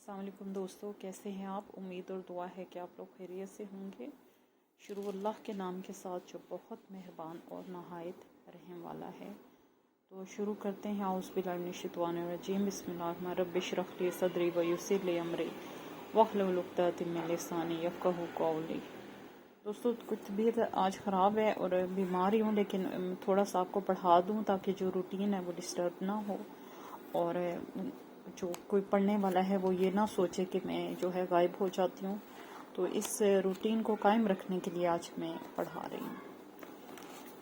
السلام علیکم دوستو، کیسے ہیں آپ؟ امید اور دعا ہے کہ آپ لوگ خیریت سے ہوں گے۔ شروع اللہ کے نام کے ساتھ جو بہت مہربان اور نہایت رحم والا ہے۔ تو شروع کرتے ہیں۔ اعوذ باللہ من الشیطان الرجیم، بسم اللہ الرحمن الرحیم، رب اشرح لی صدری ویسر لی امری واحلل عقدۃ من لسانی یفقہوا قولی۔ دوستو کچھ طبیعت آج خراب ہے اور بیمار ہی ہوں، لیکن تھوڑا سا آپ کو پڑھا دوں تاکہ جو روٹین ہے وہ ڈسٹرب نہ ہو، اور جو کوئی پڑھنے والا ہے وہ یہ نہ سوچے کہ میں جو ہے غائب ہو جاتی ہوں۔ تو اس روٹین کو قائم رکھنے کے لیے آج میں پڑھا رہی ہوں۔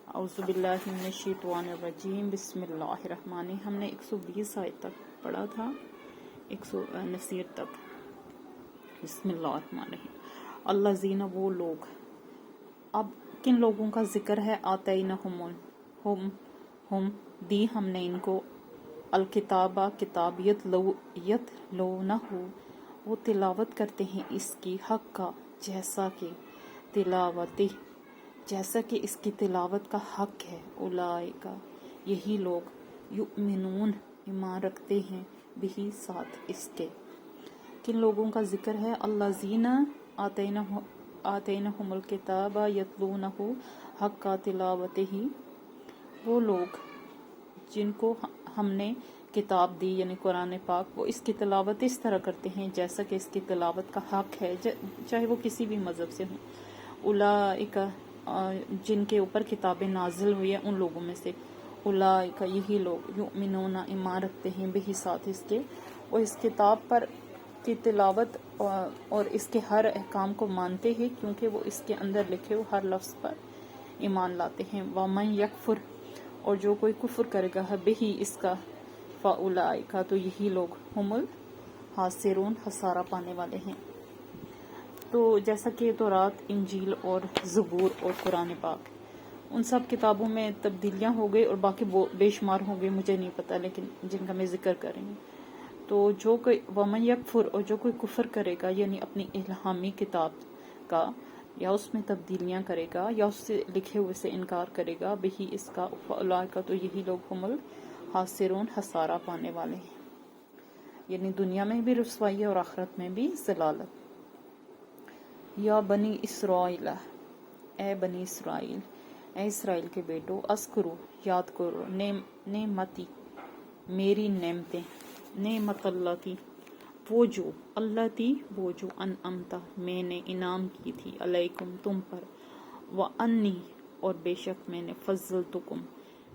اعوذ باللہ من الشیطان الرجیم، بسم اللہ الرحمن الرحیم۔ ہم نے 120 آیت تک پڑھا تھا، 100 نصیر تک۔ بسم اللہ الرحمن الرحیم۔ الذین، وہ لوگ، اب کن لوگوں کا ذکر ہے؟ آتینہم، ہم دی ہم نے ان کو، الکتابہ کتاب، یتلونہ، وہ تلاوت کرتے ہیں اس کی، حق کا، جیسا کہ اس کی تلاوت کا حق ہے۔ اولئک، یہی لوگ، یؤمنون، ایمان رکھتے ہیں، بہی، ساتھ اس کے۔ کن لوگوں کا ذکر ہے؟ الذین آتینہم الکتاب یتلونہ حق تلاوتہ، وہ لوگ جن کو ہم نے کتاب دی یعنی قرآن پاک، وہ اس کی تلاوت اس طرح کرتے ہیں جیسا کہ اس کی تلاوت کا حق ہے، چاہے وہ کسی بھی مذہب سے ہوں۔ اولئک، جن کے اوپر کتابیں نازل ہوئی ہیں ان لوگوں میں سے، اولئک، یہی لوگ، یؤمنون، ایمان رکھتے ہیں، بہی، ساتھ اس کے، وہ اس کتاب پر کی تلاوت اور اس کے ہر احکام کو مانتے ہیں، کیونکہ وہ اس کے اندر لکھے ہوئے ہر لفظ پر ایمان لاتے ہیں۔ وَمَن یکفر، اور جو کوئی کفر کرے گا، بہی، اس کا، فَأُولَئِکَ، تو یہی لوگ، ہم الخاسرون، خسارہ پانے والے ہیں۔ تو جیسا کہ تورات، انجیل اور زبور اور قرآن پاک، ان سب کتابوں میں تبدیلیاں ہو گئی اور باقی بے شمار ہو گئی، مجھے نہیں پتہ، لیکن جن کا میں ذکر کر رہی ہوں۔ تو جو کوئی ومن یکفر، اور جو کوئی کفر کرے گا یعنی اپنی الہامی کتاب کا، یا اس میں تبدیلیاں کرے گا، یا اس سے لکھے ہوئے سے انکار کرے گا، بہی، اس کا، فاولئک، تو یہی لوگ، ہم الخاسرون، خسارہ پانے والے ہیں، یعنی دنیا میں بھی رسوائی اور آخرت میں بھی ضلالت۔ یا بنی اسرائیل، اے بنی اسرائیل، اے اسرائیل کے بیٹو، اذکروا، یاد کرو، نعمتی، میری نعمتیں، نعمت اللتی، وہ جو، اللتی، وہ جو، انعمت، میں نے انعام کی تھی، علیکم، تم پر، وانی، اور بے شک میں نے، فضلتکم،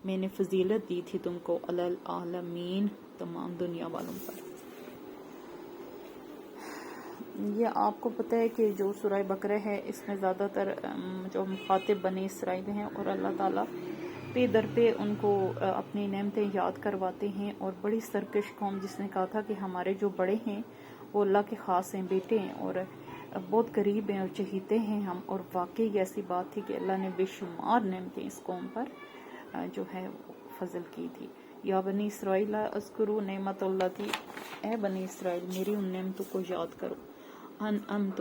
میں نے فضیلت دی تھی تم کو، علی العالمین، تمام دنیا والوں پر۔ یہ آپ کو پتہ ہے کہ جو سورہ بقرہ ہے، اس میں زیادہ تر جو مخاطب بنی اسرائیل ہیں، اور اللہ تعالیٰ پہ در پہ ان کو اپنی نعمتیں یاد کرواتے ہیں، اور بڑی سرکش قوم جس نے کہا تھا کہ ہمارے جو بڑے ہیں وہ اللہ کے خاص ہیں، بیٹے ہیں، اور بہت قریب ہیں اور چہیتے ہیں ہم، اور واقعی ایسی بات تھی کہ اللہ نے بے شمار نعمتیں اس قوم پر جو ہے فضل کی تھی۔ یا بنی اسرائیل اذکروا نعمت اللتی، اے بنی اسرائیل، میری ان نعمتوں کو یاد کرو، انعمت،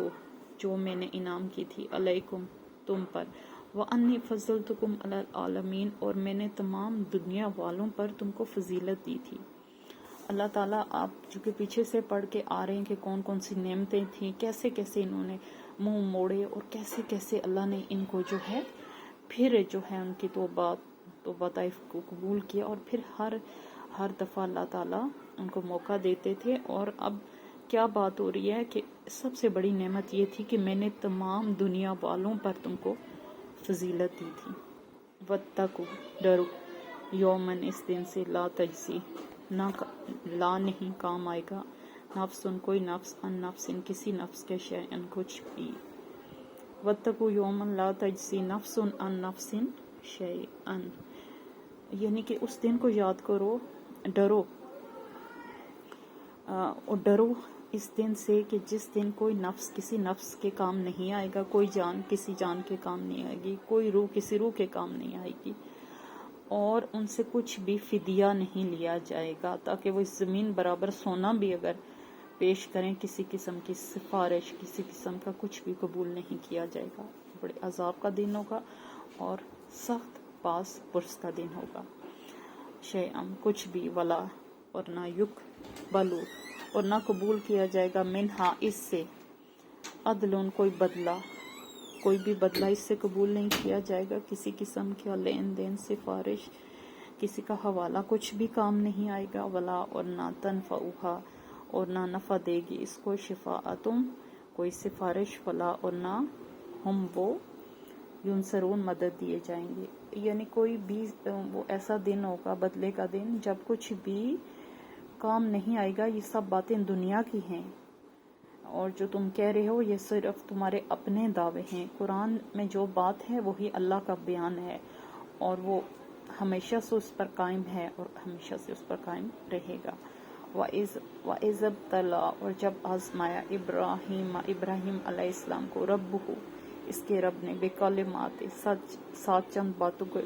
جو میں نے انعام کی تھی، علیکم، تم پر، وانی، فضلتکم علی العالمین، اور میں نے تمام دنیا والوں پر تم کو فضیلت دی تھی۔ اللہ تعالیٰ، آپ جو کہ پیچھے سے پڑھ کے آ رہے ہیں کہ کون کون سی نعمتیں تھیں، کیسے کیسے انہوں نے منہ موڑے، اور کیسے کیسے اللہ نے ان کو جو ہے پھر جو ہے ان کی توبہ طائف کو قبول کیا، اور پھر ہر دفعہ اللہ تعالیٰ ان کو موقع دیتے تھے۔ اور اب کیا بات ہو رہی ہے کہ سب سے بڑی نعمت یہ تھی کہ میں نے تمام دنیا والوں پر تم کو فضیلت دی تھی۔ واتقوا، ڈرو، یومن، اس دن سے، لا تجزی، لا نہیں کام آئے گا، نفس، کوئی نفس، ان نفس، کسی نفس کے، شیئن، کچھ بھی۔ واتقوا یومن لا تجزی نفس عن نفس شیئا، یعنی کہ اس دن کو یاد کرو، ڈرو، اور ڈرو اس دن سے کہ جس دن کوئی نفس کسی نفس کے کام نہیں آئے گا، کوئی جان کسی جان کے کام نہیں آئے گی، کوئی روح کسی روح کے کام نہیں آئے گی، اور ان سے کچھ بھی فدیہ نہیں لیا جائے گا، تاکہ وہ اس زمین برابر سونا بھی اگر پیش کریں، کسی قسم کی سفارش، کسی قسم کا کچھ بھی قبول نہیں کیا جائے گا۔ بڑے عذاب کا دن ہوگا اور سخت پاس پرس کا دن ہوگا۔ شیئا، کچھ بھی، ولا، اور نہ، یک بلو، اور نہ قبول کیا جائے گا منہا اس سے عدلن کوئی بدلہ، کوئی بھی بدلہ اس سے قبول نہیں کیا جائے گا، کسی قسم کا لین دین، سفارش، کسی کا حوالہ کچھ بھی کام نہیں آئے گا، ولا اور نہ تنفعھا اور نہ نفع دے گی اس کو شفاعتم کوئی سفارش، ولا اور نہ ہم وہ ینصرون مدد دیے جائیں گے، یعنی کوئی بھی وہ ایسا دن ہوگا، بدلے کا دن، جب کچھ بھی کام نہیں آئے گا۔ یہ سب باتیں دنیا کی ہیں، اور جو تم کہہ رہے ہو یہ صرف تمہارے اپنے دعوے ہیں۔ قرآن میں جو بات ہے وہی اللہ کا بیان ہے، اور وہ ہمیشہ سے اس پر قائم ہے اور ہمیشہ سے اس پر قائم رہے گا۔ وَإِذِ ابْتَلَىٰ اور جب آزمایا ابراہیم علیہ السلام کو ربہ اس کے رب نے بکلمات ساتھ چند باتوں کو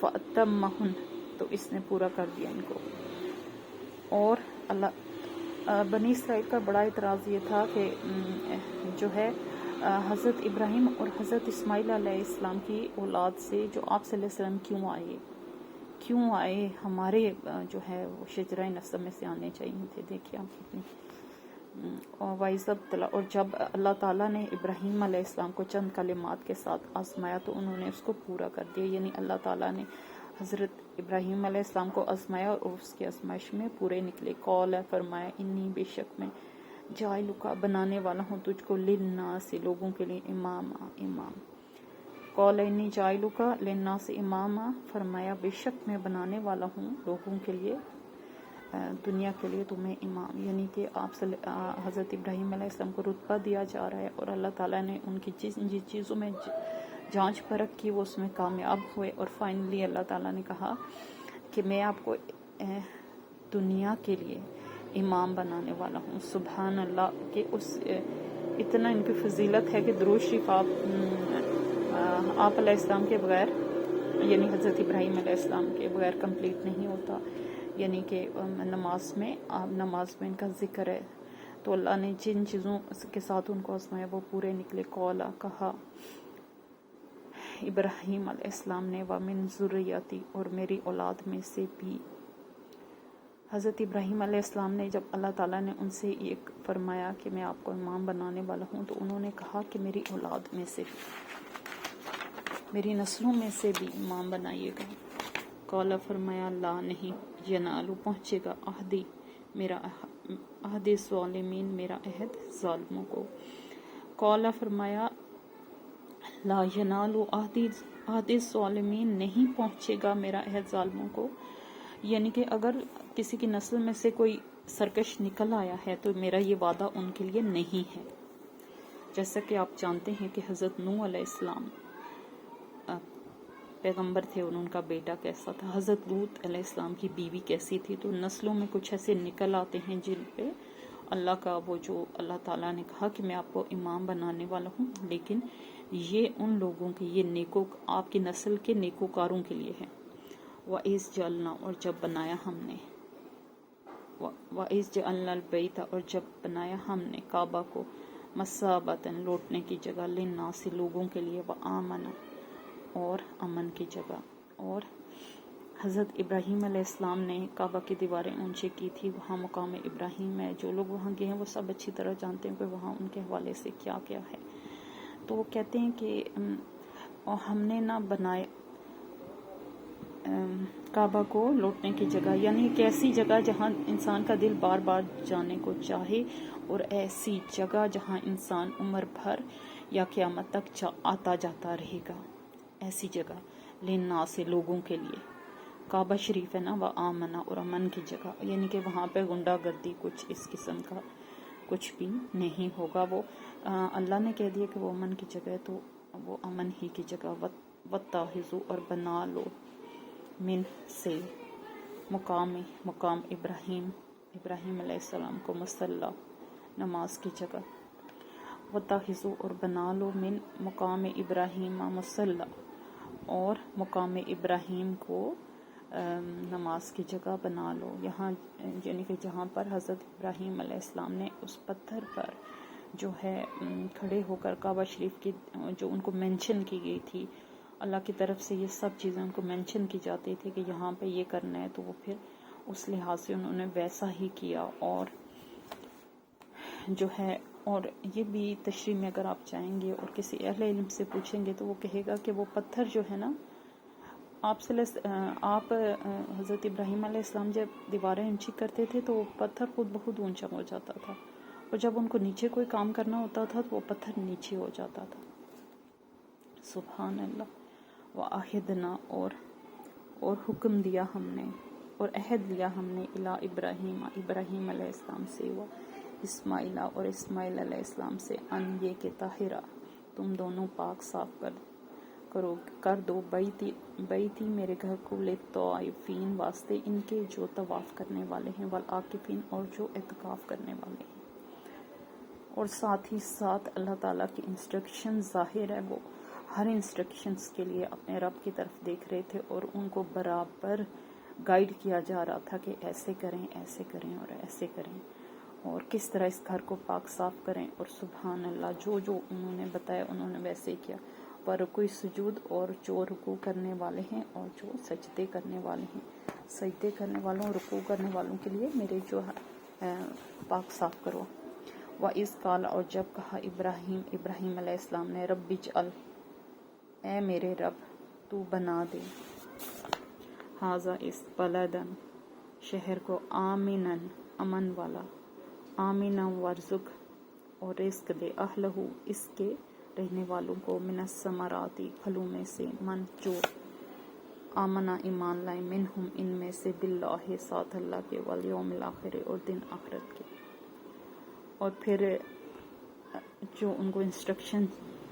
فَأَتَمَّہُنَّ تو اس نے پورا کر دیا ان کو۔ اور اللہ بنی اسرائیل کا بڑا اعتراض یہ تھا کہ جو ہے حضرت ابراہیم اور حضرت اسماعیل علیہ السلام کی اولاد سے جو آپ صلی اللہ علیہ وسلم کیوں آئے، ہمارے جو ہے وہ شجرہ نسب میں سے آنے چاہیے تھے۔ دیکھیے آپ کتنی اور جب اللہ تعالیٰ نے ابراہیم علیہ السلام کو چند کلمات کے ساتھ آزمایا تو انہوں نے اس کو پورا کر دیا، یعنی اللہ تعالیٰ نے حضرت ابراہیم علیہ السلام کو آزمایا اور اس کی آزمائش میں پورے نکلے۔ قول فرمایا انی بے شک میں جاعلک بنانے والا ہوں تجھ کو للناس لوگوں کے لیے امام۔ قول انی جاعلک للناس اماما فرمایا بے شک میں بنانے والا ہوں لوگوں کے لیے، دنیا کے لیے تمہیں امام، یعنی کہ آپ حضرت ابراہیم علیہ السلام کو رتبہ دیا جا رہا ہے، اور اللہ تعالیٰ نے ان کی جس چیزوں میں جانچ پرکھ کی وہ اس میں کامیاب ہوئے، اور فائنلی اللہ تعالیٰ نے کہا کہ میں آپ کو دنیا کے لیے امام بنانے والا ہوں۔ سبحان اللہ کہ اس اتنا ان کی فضیلت ہے کہ درود شریف آپ علیہ السلام کے بغیر، یعنی حضرت ابراہیم علیہ السلام کے بغیر کمپلیٹ نہیں ہوتا، یعنی کہ نماز میں ان کا ذکر ہے، تو اللہ نے جن چیزوں کے ساتھ ان کو آزمایا وہ پورے نکلے۔ قولا کہا ابراہیم علیہ السلام نے وَمِن ذُرِّيَّتِي اور میری اولاد میں سے بھی۔ حضرت ابراہیم علیہ السلام نے جب اللہ تعالیٰ نے ان سے ایک فرمایا کہ میں آپ کو امام بنانے والا ہوں، تو انہوں نے کہا کہ میری اولاد میں سے بھی، میری نسلوں میں سے بھی امام بنائیے گا۔ قال فرمایا لا نہیں، ینالو پہنچے گا عہدی میرا عہد ظالمین میرا عہد ظالموں کو۔ قال فرمایا لا ینالو عہد ظالمین نہیں پہنچے گا میرا عہد ظالموں کو، یعنی کہ اگر کسی کی نسل میں سے کوئی سرکش نکل آیا ہے تو میرا یہ وعدہ ان کے لیے نہیں ہے۔ جیسا کہ آپ جانتے ہیں کہ حضرت نوح علیہ السلام پیغمبر تھے اور ان کا بیٹا کیسا تھا، حضرت لوط علیہ السلام کی بیوی کیسی تھی، تو نسلوں میں کچھ ایسے نکل آتے ہیں جن پہ اللہ کا وہ جو اللہ تعالیٰ نے کہا کہ میں آپ کو امام بنانے والا ہوں، لیکن یہ ان لوگوں کے، یہ آپ کی نسل کے نیکوکاروں کے لیے ہے۔ وَإِذْ جَعَلْنَا اور جب بنایا ہم نے، وَإِذْ جَعَلْنَا الْبَيْتَ اور جب بنایا ہم نے کعبہ کو، مَثَابَةً لوٹنے کی جگہ، لِلنَّاسِ لوگوں کے لیے، وَآمَنًا اور امن کی جگہ۔ اور حضرت ابراہیم علیہ السلام نے کعبہ کی دیواریں اونچی کی تھی، وہاں مقام ابراہیم ہے، جو لوگ وہاں گئے ہیں وہ سب اچھی طرح جانتے ہیں کہ وہاں ان کے حوالے سے کیا کیا ہے۔ تو وہ کہتے ہیں کہ ہم نے نہ بنائے کعبہ کو لوٹنے کی جگہ، یعنی ایک ایسی جگہ جہاں انسان کا دل بار بار جانے کو چاہے، اور ایسی جگہ جہاں انسان عمر بھر یا قیامت تک آتا جاتا رہے گا، ایسی جگہ للناس لوگوں کے لیے۔ کعبہ شریف ہے نا، وہ آمنا اور امن کی جگہ، یعنی کہ وہاں پہ غنڈہ گردی کچھ اس قسم کا کچھ بھی نہیں ہوگا۔ وہ اللہ نے کہہ دیا کہ وہ امن کی جگہ ہے تو وہ امن ہی کی جگہ۔ وَاتَّخِذُوا اور بنا لو من سے مقام ابراہیم علیہ السلام کو مصلی نماز کی جگہ۔ وَاتَّخِذُوا اور بنا لو من مقام ابراہیم مصلی اور مقام ابراہیم کو نماز کی جگہ بنا لو، یہاں یعنی کہ جہاں پر حضرت ابراہیم علیہ السلام نے اس پتھر پر جو ہے کھڑے ہو کر کعبہ شریف کی جو ان کو مینشن کی گئی تھی، اللہ کی طرف سے یہ سب چیزیں ان کو مینشن کی جاتی تھی کہ یہاں پہ یہ کرنا ہے، تو وہ پھر اس لحاظ سے انہوں نے ویسا ہی کیا، اور جو ہے، اور یہ بھی تشریح میں اگر آپ جائیں گے اور کسی اہل علم سے پوچھیں گے تو وہ کہے گا کہ وہ پتھر جو ہے نا، آپ حضرت ابراہیم علیہ السلام جب دیواریں اونچی کرتے تھے تو وہ پتھر خود بخود اونچا ہو جاتا تھا، اور جب ان کو نیچے کوئی کام کرنا ہوتا تھا تو وہ پتھر نیچے ہو جاتا تھا. سبحان اللہ. وَعَهِدْنَا اور حکم دیا ہم نے اور عہد لیا ہم نے الا ابراہیم علیہ السلام سے، وہ اسماعیل اور اسماعیل علیہ السلام سے، ان یہ کہ طاہرہ تم دونوں پاک صاف کر دو بیتی میرے گھر کو، للطائفین واسطے ان کے جو طواف کرنے والے ہیں، والعاکفین اور جو اعتکاف کرنے والے ہیں. اور ساتھ ہی ساتھ اللہ تعالیٰ کی انسٹرکشن ظاہر ہے، وہ ہر انسٹرکشنز کے لیے اپنے رب کی طرف دیکھ رہے تھے اور ان کو برابر گائیڈ کیا جا رہا تھا کہ ایسے کریں اور ایسے کریں، اور کس طرح اس گھر کو پاک صاف کریں. اور سبحان اللہ، جو انہوں نے بتایا انہوں نے ویسے ہی کیا. رکوع سجود، اور جو رکوع کرنے والے ہیں اور جو سجدے کرنے والے ہیں، سجدے کرنے والوں اور رکوع کرنے والوں کے لیے میرے جو پاک صاف کرو. وَإِذْ قَالَ اور جب کہا ابراہیم علیہ السلام نے، رب اجعل اے میرے رب تو بنا دے، ھذا اس بلدن شہر کو، آمنن امن والا، آمنا وارزق اور رزق دے، اہلہ اس کے رہنے والوں کو، من الثمراتی پھلوں میں سے، من جو آمنا ایمان لائے، منہم ان میں سے، باللہ ساتھ اللہ کے، والیوم الاخر اور دن آخرت کے. اور پھر جو ان کو انسٹرکشن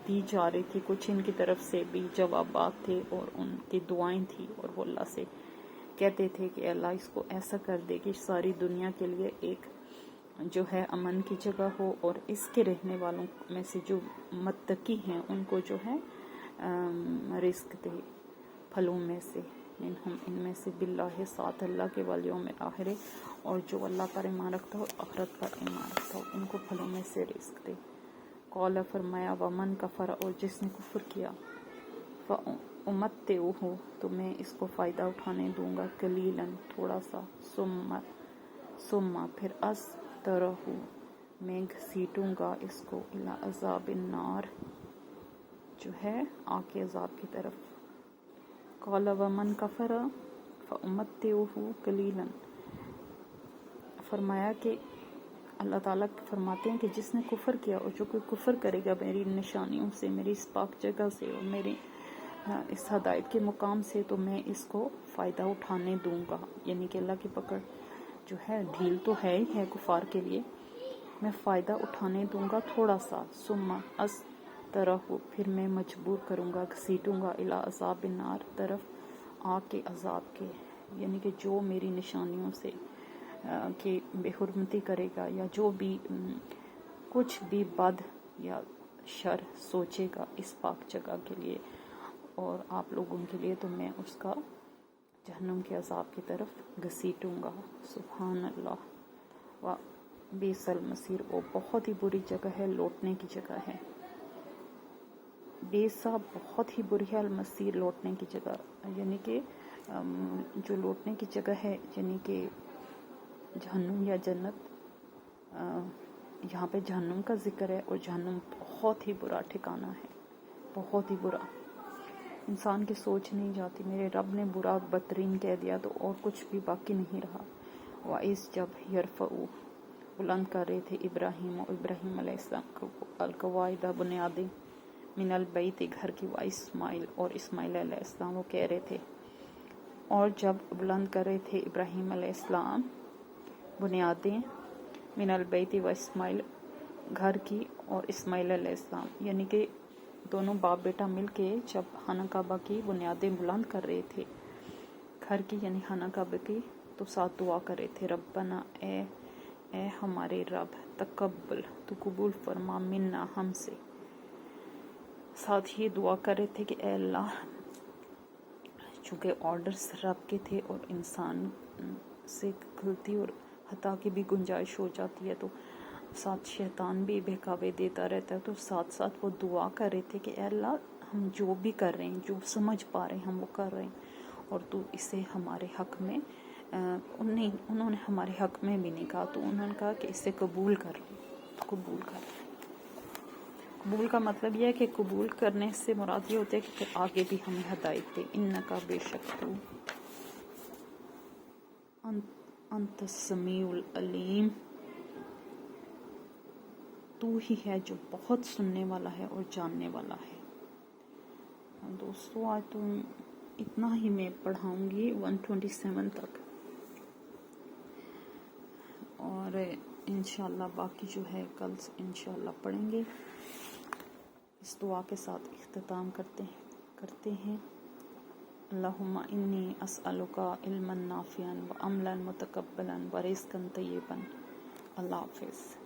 دی جا رہی تھی، کچھ ان کی طرف سے بھی جوابات تھے اور ان کی دعائیں تھی، اور وہ اللہ سے کہتے تھے کہ اللہ اس کو ایسا کر دے کہ ساری دنیا کے لیے ایک جو ہے امن کی جگہ ہو، اور اس کے رہنے والوں میں سے جو متقی ہیں ان کو جو ہے رزق دے پھلوں میں سے، منہم ان میں سے، باللہ ساتھ اللہ کے، والیوم الآخر اور جو اللہ پر ایمان رکھتا ہو، آخرت پر ایمان رکھتا ہو، ان کو پھلوں میں سے رزق دے. قال فرمایا، ومن کفر اور جس نے کفر کیا، فأمتعہ تو میں اس کو فائدہ اٹھانے دوں گا، قلیلاً تھوڑا سا، ثم پھر اضطرہ میں گھسیٹوں گا اس کو، الی عذاب النار جو ہے آگ کے عذاب کی طرف. قال ومن کفر فأمتعہ قلیلاً، فرمایا کہ اللہ تعالیٰ فرماتے ہیں کہ جس نے کفر کیا اور جو کوئی کفر کرے گا میری نشانیوں سے، میری اس پاک جگہ سے اور میری اس ہدایت کے مقام سے، تو میں اس کو فائدہ اٹھانے دوں گا. یعنی کہ اللہ کی پکڑ جو ہے ڈھیل تو ہے ہی ہے کفار کے لیے، میں فائدہ اٹھانے دوں گا تھوڑا سا. ثم اضطرہ پھر میں مجبور کروں گا، گھسیٹوں گا، الی عذاب النار طرف آگ کے عذاب کے. یعنی کہ جو میری نشانیوں سے کہ بے حرمتی کرے گا، یا جو بھی کچھ بھی بد یا شر سوچے گا اس پاک جگہ کے لیے اور آپ لوگوں کے لیے، تو میں اس کا جہنم کے عذاب کی طرف گھسیٹوں گا. سبحان اللہ. وبئس المصیر، وہ بہت ہی بری جگہ ہے، لوٹنے کی جگہ ہے. بیسا بہت ہی بری ہے، المصیر لوٹنے کی جگہ، یعنی کہ جو لوٹنے کی جگہ ہے، یعنی کہ جہنم یا جنت. یہاں پہ جہنم کا ذکر ہے، اور جہنم بہت ہی برا ٹھکانہ ہے، بہت ہی برا، انسان کی سوچ نہیں جاتی. میرے رب نے برا بدترین کہہ دیا تو اور کچھ بھی باقی نہیں رہا. وَإِذْ جب یرفعو بلند کر رہے تھے ابراہیم علیہ السلام کو، القواعد بنیادیں، من البیت گھر کی، واسماعیل اور اسماعیل علیہ السلام، وہ کہہ رہے تھے. اور جب بلند کر رہے تھے ابراہیم علیہ السلام بنیادیں، من البیت و اسماعیل گھر کی اور اسماعیل علیہ السلام، یعنی کہ دونوں باپ بیٹا مل کے جب خانہ کعبہ کی بنیادیں بلند کر رہے تھے گھر کی، یعنی خانہ کعبہ کی، تو ساتھ دعا کر رہے تھے، ربنا اے ہمارے رب، تقبل تو قبول فرما، منا ہم سے. ساتھ ہی دعا کر رہے تھے کہ اے اللہ، چونکہ آرڈرز رب کے تھے اور انسان سے غلطی اور خطا کی بھی گنجائش ہو جاتی ہے، تو ساتھ شیطان بھی بہکاوے دیتا رہتا ہے، تو ساتھ ساتھ وہ دعا کر رہے تھے کہ اے اللہ، ہم جو بھی کر رہے ہیں، جو سمجھ پا رہے ہیں ہم وہ کر رہے ہیں، اور تو اسے ہمارے حق میں انہوں نے ہمارے حق میں بھی نہیں کہا، تو انہوں نے کہا کہ اسے قبول کر لو. قبول کر لیں۔ قبول کا مطلب یہ ہے کہ قبول کرنے سے مراد یہ ہوتا ہے کہ پھر آگے بھی ہمیں ہدایت دے۔ انکا بے شک تو انت السمیع العلیم، تو ہی ہے جو بہت سننے والا ہے اور جاننے والا ہے۔ دوستو آج تو اتنا ہی میں پڑھاؤں گی 127 تک، اور انشاءاللہ باقی جو ہے کل انشاءاللہ پڑھیں گے۔ اس دعا کے ساتھ اختتام کرتے ہیں۔ اللہم انی اسألک علما نافعا وعملا متقبلا ورزقا طیبا۔ اللہ حافظ۔